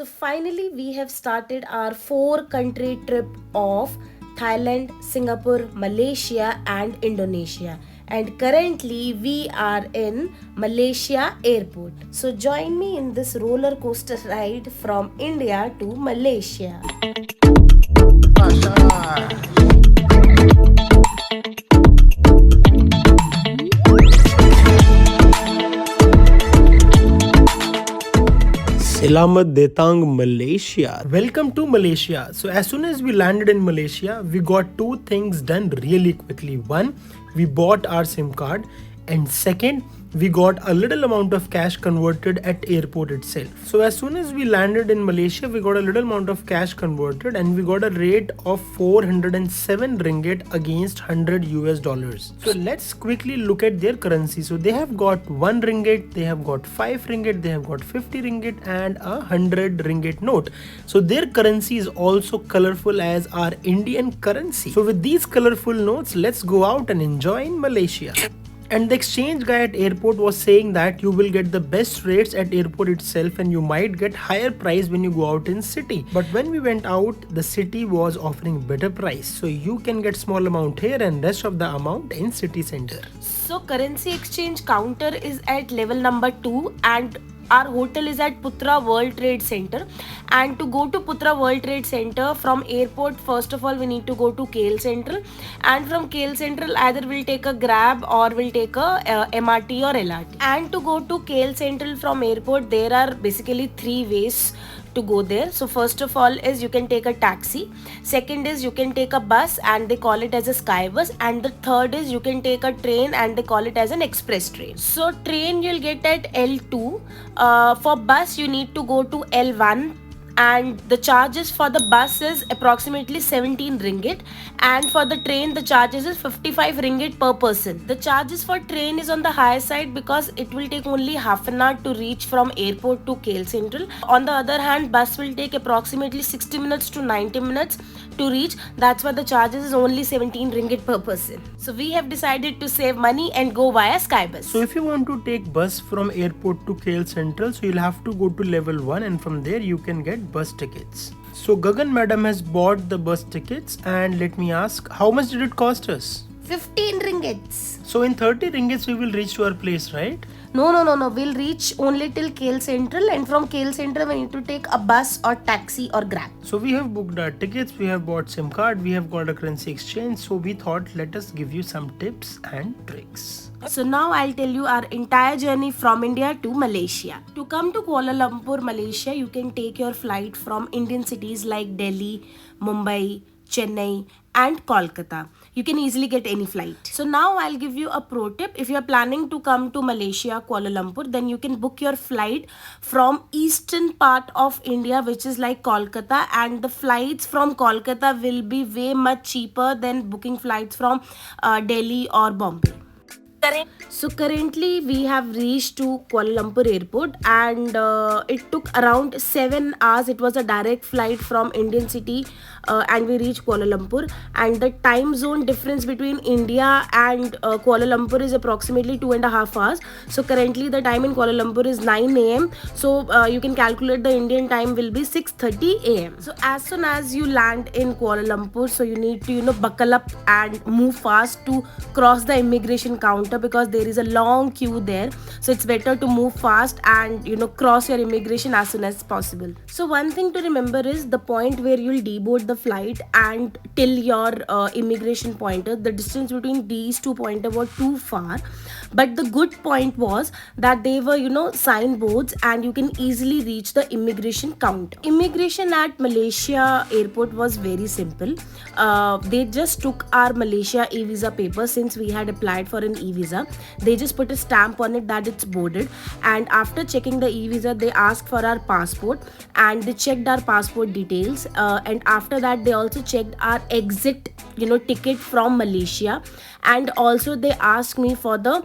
So finally, we have started our 4 country trip of Thailand, Singapore, Malaysia, and Indonesia. And currently, we are in Malaysia airport. So join me in this roller coaster ride from India to Malaysia. Selamat Datang, Malaysia. Welcome to Malaysia. So as soon as we landed in Malaysia, we got two things done really quickly. One, we bought our SIM card, and second, we got a little amount of cash converted at airport itself. So as soon as we landed in Malaysia, we got a little amount of cash converted and we got a rate of 407 ringgit against 100 US dollars. So let's quickly look at their currency. So they have got 1 ringgit, they have got 5 ringgit, they have got 50 ringgit and a 100 ringgit note. So their currency is also colorful as our Indian currency. So with these colorful notes, let's go out and enjoy in Malaysia. And the exchange guy at airport was saying that you will get the best rates at airport itself and you might get higher price when you go out in city. But when we went out, the city was offering better price. So you can get small amount here and rest of the amount in city center. So currency exchange counter is at level number 2 and our hotel is at Putra World Trade Center. And to go to Putra World Trade Center from airport, first of all we need to go to KL Sentral, and from KL Sentral either we'll take a Grab or we'll take a MRT or LRT. And to go to KL Sentral from airport, there are basically 3 ways to go there. So first of all is you can take a taxi, second is you can take a bus and they call it as a sky bus, and the third is you can take a train and they call it as an express train. So train you'll get at L2, for bus you need to go to L1, and the charges for the bus is approximately 17 ringgit, and for the train the charges is 55 ringgit per person. The charges for train is on the higher side because it will take only half an hour to reach from airport to KL Central. On the other hand, bus will take approximately 60 minutes to 90 minutes to reach. That's why the charges is only 17 ringgit per person. So we have decided to save money and go via Skybus. So if you want to take bus from airport to KL Central, so you'll have to go to level 1 and from there you can get bus tickets. So Gagan madam has bought the bus tickets, and let me ask, how much did it cost us? 15 ringgits. So in 30 ringgits we will reach to our place, right? No. We'll reach only till KL Central, and from KL Central we need to take a bus or taxi or Grab. So we have booked our tickets, we have bought SIM card, we have got a currency exchange. So we thought let us give you some tips and tricks. So now I'll tell you our entire journey from India to Malaysia. To come to Kuala Lumpur, Malaysia, you can take your flight from Indian cities like Delhi, Mumbai, Chennai and Kolkata. You can easily get any flight. So now I'll give you a pro tip. If you're planning to come to Malaysia, Kuala Lumpur, then you can book your flight from eastern part of India, which is like Kolkata, and the flights from Kolkata will be way much cheaper than booking flights from Delhi or Bombay. So currently we have reached to Kuala Lumpur airport, and it took around 7 hours. It was a direct flight from Indian city and we reached Kuala Lumpur, and the time zone difference between India and Kuala Lumpur is approximately 2.5 hours. So currently the time in Kuala Lumpur is 9 a.m. So you can calculate the Indian time will be 6:30 a.m. So as soon as you land in Kuala Lumpur, so you need to buckle up and move fast to cross the immigration counter, because there is a long queue there. So it's better to move fast and cross your immigration as soon as possible. So one thing to remember is the point where you'll deboard the flight and till your immigration pointer, the distance between these 2 pointers were too far. But the good point was that they were signboards and you can easily reach the immigration counter. Immigration at Malaysia airport was very simple. They just took our Malaysia e-visa paper, since we had applied for an e-visa. They just put a stamp on it that it's boarded, and after checking the e-visa they asked for our passport and they checked our passport details, and after that they also checked our exit ticket from Malaysia, and also they asked me for the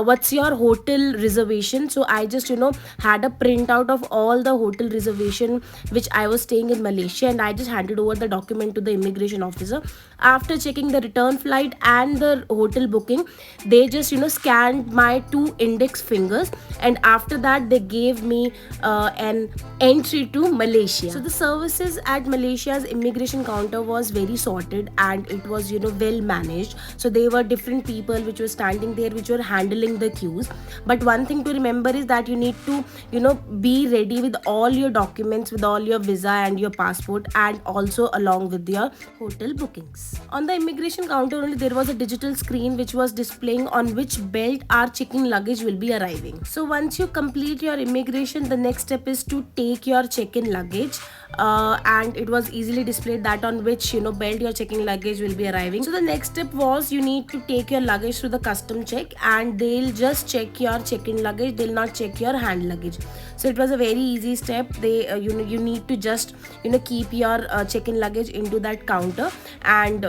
what's your hotel reservation. So I just had a printout of all the hotel reservation which I was staying in Malaysia, and I just handed over the document to the immigration officer. After checking the return flight and the hotel booking, they just scanned my 2 index fingers, and after that they gave me an entry to Malaysia. So the services at Malaysia's immigration counter was very sorted, and it was well managed. So there were different people which were standing there, which were handling the queues. But one thing to remember is that you need to be ready with all your documents, with all your visa and your passport, and also along with your hotel bookings. On the immigration counter only, there was a digital screen which was displaying on which belt our check-in luggage will be arriving. So once you complete your immigration, the next step is to take your check-in luggage, and it was easily displayed that on which belt your check-in luggage will be arriving. So the next step was you need to take your luggage to the custom check, and they'll just check your check-in luggage, they'll not check your hand luggage. So it was a very easy step. They you need to just keep your check-in luggage into that counter, and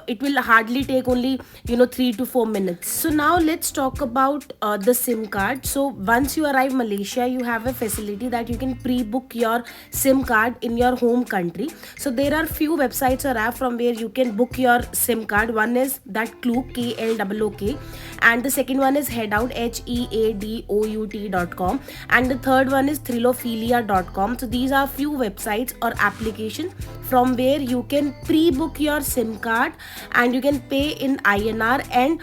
it will hardly take only 3 to 4 minutes. So now let's talk about the SIM card. So once you arrive Malaysia, you have a facility that you can pre-book your SIM card in your home country. So there are few websites or app from where you can book your SIM card. One is that Klook, KLOOK, and the second one is Headout, HEADOUT.com, and the third one is Thrilophilia.com. So these are few websites or applications from where you can pre-book your SIM card, and you can pay in INR, and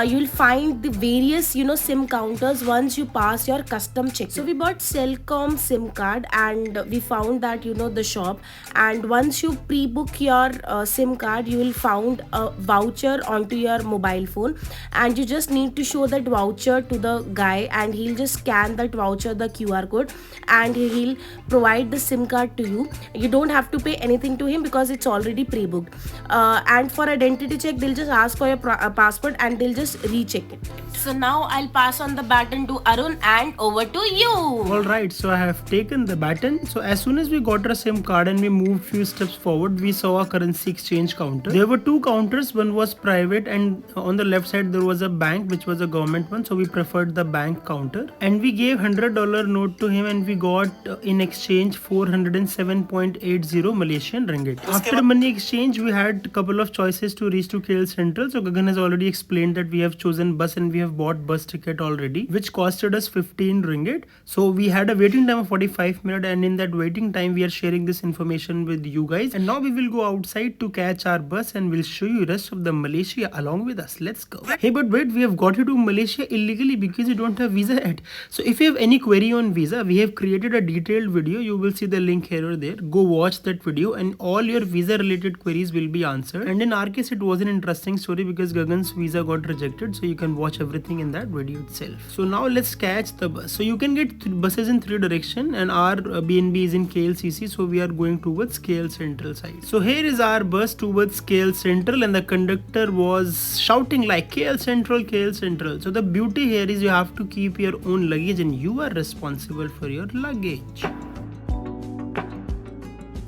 you'll find the various SIM counters once you pass your custom check. So we bought Celcom SIM card, and we found that the shop, and once you pre-book your SIM card, you will found a voucher onto your mobile phone, and you just need to show that voucher to the guy, and he'll just scan that voucher, the QR code, and he'll provide the SIM card to you. You don't have to pay anything to him because it's already pre-booked. And for identity check, they'll just ask for your passport, and they'll just recheck it. So now I'll pass on the baton to Arun, and over to you. Alright, so I have taken the baton. So as soon as we got our SIM card and we moved few steps forward, we saw a currency exchange counter. There were two counters, one was private, and on the left side there was a bank which was a government one, so we preferred the bank counter, and we gave $100 note to him, and we got in exchange 407.80 Malaysian ringgit. After money exchange, we had a couple of choices to reach to KL Sentral. So Gagan has already explained that we have chosen bus, and we have bought bus ticket already, which costed us 15 ringgit. So we had a waiting time of 45 minutes, and in that waiting time we are sharing this information with you guys. And now we will go outside to catch our bus, and we'll show you rest of the Malaysia along with us. Let's go. Hey, but wait, we have got you to Malaysia illegally because you don't have visa yet. So if you have any query on visa, we have created a detailed video. You will see the link here or there. Go watch that video, and all your visa related queries will be answered. And in our case, it was an interesting story because Gagan's visa got rejected, so you can watch everything in that video itself. So now let's catch the bus. So you can get buses in 3 directions, and our BNB is in KLCC, so we are going towards KL Sentral side. So here is our bus towards KL Sentral, and the conductor was shouting like KL Sentral, KL Sentral. So the beauty here is you have to keep your own luggage, and you are responsible for your luggage.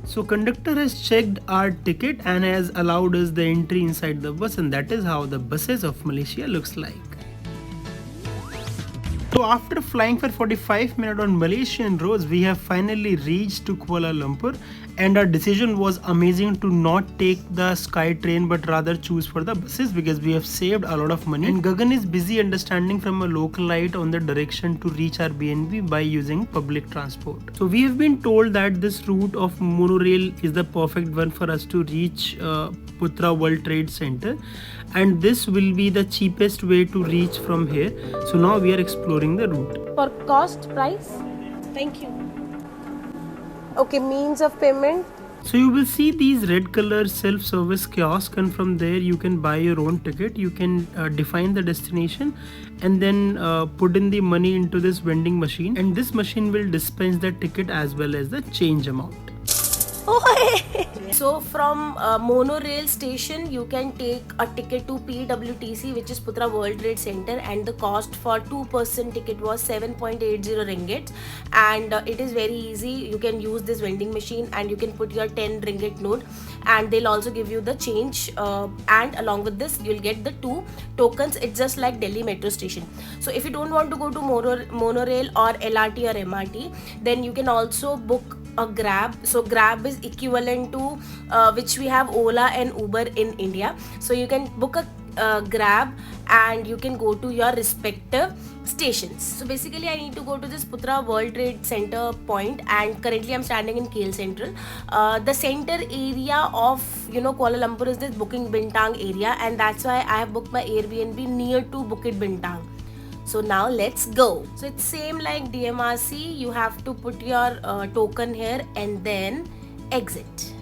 So conductor has checked our ticket and has allowed us the entry inside the bus, and that is how the buses of Malaysia looks like. So after flying for 45 minutes on Malaysian roads, we have finally reached to Kuala Lumpur, and our decision was amazing to not take the sky train but rather choose for the buses because we have saved a lot of money. And Gagan is busy understanding from a localite on the direction to reach our BNB by using public transport. So we have been told that this route of monorail is the perfect one for us to reach Putra World Trade Center, and this will be the cheapest way to reach from here. So now we are exploring the route. For cost price, thank you. Okay, means of payment. So you will see these red color self-service kiosk, and from there you can buy your own ticket. You can define the destination and then put in the money into this vending machine, and this machine will dispense the ticket as well as the change amount. So from monorail station, you can take a ticket to PWTC, which is Putra World Trade Center, and the cost for two-person ticket was 7.80 ringgit. And it is very easy. You can use this vending machine, and you can put your 10 ringgit note, and they'll also give you the change. And along with this, you'll get the two tokens. It's just like Delhi metro station. So if you don't want to go to monorail or LRT or MRT, then you can also book a Grab. So Grab is equivalent to which we have Ola and Uber in India. So you can book a Grab and you can go to your respective stations. So basically I need to go to this Putra World Trade Center point, and currently I'm standing in KL Sentral. The center area of Kuala Lumpur is this Bukit Bintang area, and that's why I have booked my Airbnb near to Bukit Bintang. So now let's go. So it's same like DMRC. You have to put your token here and then exit.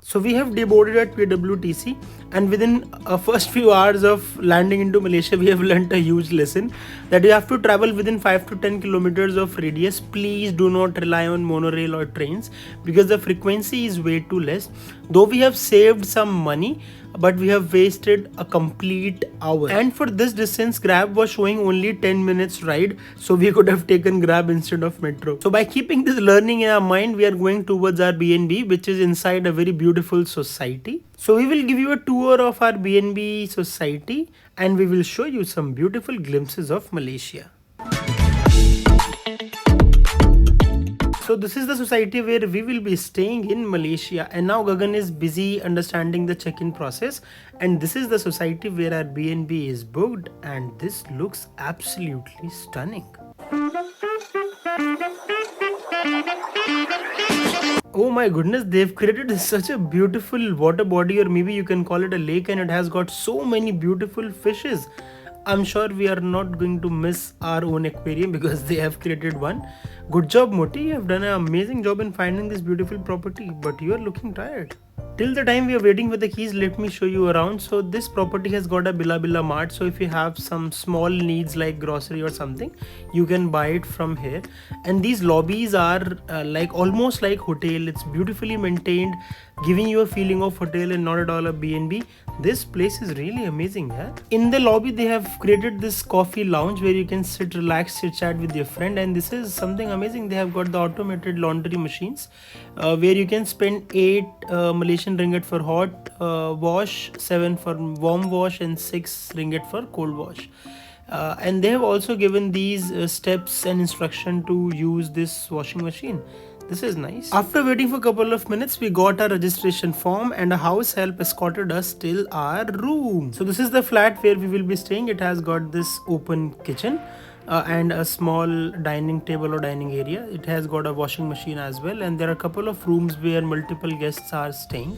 So we have deboarded at PWTC, and within first few hours of landing into Malaysia, we have learnt a huge lesson that you have to travel within 5 to 10 kilometers of radius. Please do not rely on monorail or trains because the frequency is way too less. Though we have saved some money, but we have wasted a complete hour. And for this distance, Grab was showing only 10 minutes ride, so we could have taken Grab instead of metro. So by keeping this learning in our mind, we are going towards our BNB, which is inside a very beautiful society. So we will give you a tour of our BNB society, and we will show you some beautiful glimpses of Malaysia. So this is the society where we will be staying in Malaysia, and now Gagan is busy understanding the check-in process, and this is the society where our BNB is booked, and this looks absolutely stunning. Oh my goodness, they've created such a beautiful water body, or maybe you can call it a lake, and it has got so many beautiful fishes. I'm sure we are not going to miss our own aquarium because they have created one. Good job, Moti. You have done an amazing job in finding this beautiful property, but you are looking tired. Till the time we are waiting for the keys, let me show you around. So this property has got a Bila Mart. So if you have some small needs like grocery or something, you can buy it from here. And these lobbies are like almost like hotel. It's beautifully maintained, giving you a feeling of hotel and not at all a B&B. This place is really amazing. Yeah? In the lobby, they have created this coffee lounge where you can sit, relax, chit chat with your friend. And this is something amazing. They have got the automated laundry machines where you can spend 8 Malaysian ringgit for hot wash, 7 for warm wash, and 6 ringgit for cold wash. And they have also given these steps and instruction to use this washing machine. This is nice. After waiting for a couple of minutes, we got our registration form and a house help escorted us till our room. So this is the flat where we will be staying. It has got this open kitchen and a small dining table or dining area. It has got a washing machine as well, and there are a couple of rooms where multiple guests are staying.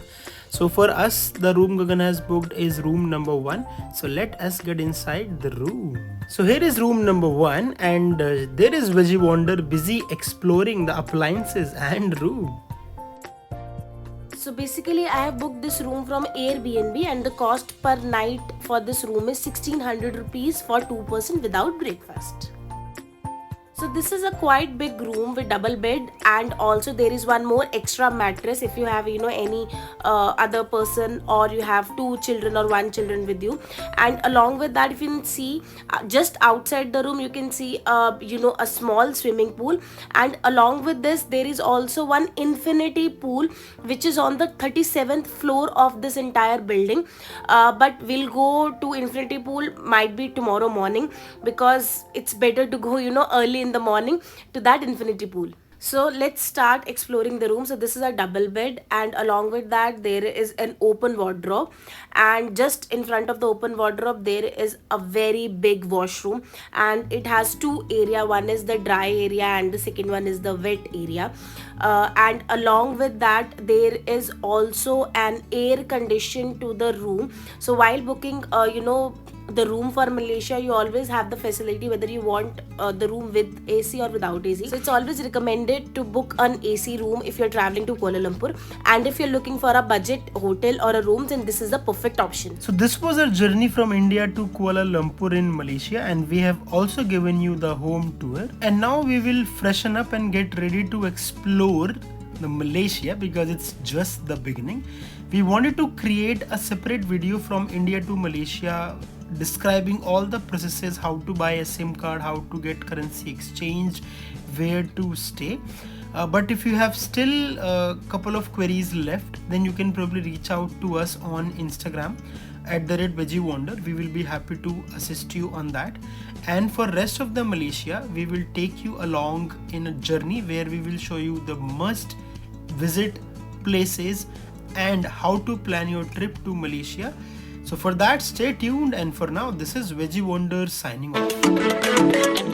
So for us, the room Gagan has booked is room number 1. So let us get inside the room. So here is room number 1, and there is Veggie Wonder busy exploring the appliances and room. So basically I have booked this room from Airbnb, and the cost per night for this room is 1600 rupees for 2-person without breakfast. So this is a quite big room with double bed, and also there is one more extra mattress if you have any other person, or you have 2 children or 1 children with you. And along with that, if you can see just outside the room, you can see a small swimming pool, and along with this there is also one infinity pool which is on the 37th floor of this entire building. But we'll go to infinity pool might be tomorrow morning, because it's better to go early in the morning to that infinity pool. So let's start exploring the room. So this is a double bed, and along with that there is an open wardrobe, and just in front of the open wardrobe there is a very big washroom, and it has 2 area. One is the dry area and the second one is the wet area. And along with that there is also an air condition to the room. So while booking the room for Malaysia, you always have the facility whether you want the room with AC or without AC. So it's always recommended to book an AC room if you're traveling to Kuala Lumpur, and if you're looking for a budget hotel or a room, then this is the perfect option. So this was our journey from India to Kuala Lumpur in Malaysia, and we have also given you the home tour. And now we will freshen up and get ready to explore the Malaysia, because it's just the beginning. We wanted to create a separate video from India to Malaysia describing all the processes, how to buy a SIM card, how to get currency exchanged, where to stay. But if you have still a couple of queries left, then you can probably reach out to us on Instagram @VeggieWonder. We will be happy to assist you on that. And for rest of the Malaysia, we will take you along in a journey where we will show you the must visit places and how to plan your trip to Malaysia. So for that, stay tuned, and for now, this is Veggie Wonder signing off.